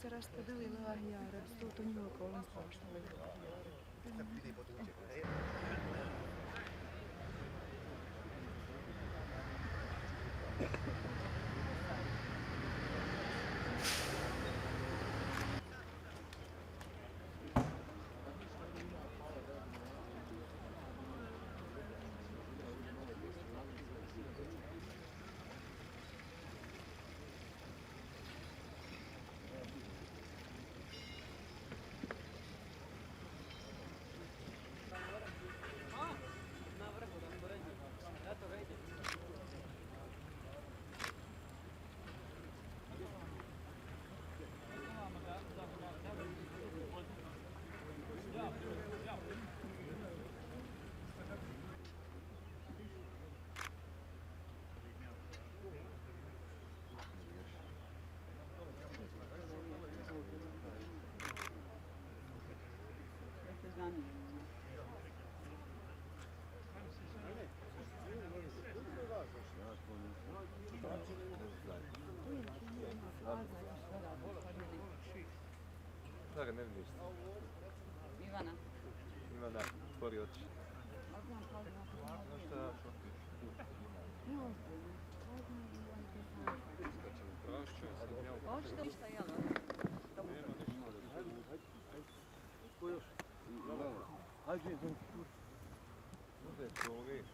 se raspodelila Ahijara, su to njima okolnost prošla. Da ga ne vidiš. Ivana. Ivana, otvori oči. Znaš šta ja ću? Hoćete ništa jela? Nema ništa. Ko još? Hajde, uzeti ovi.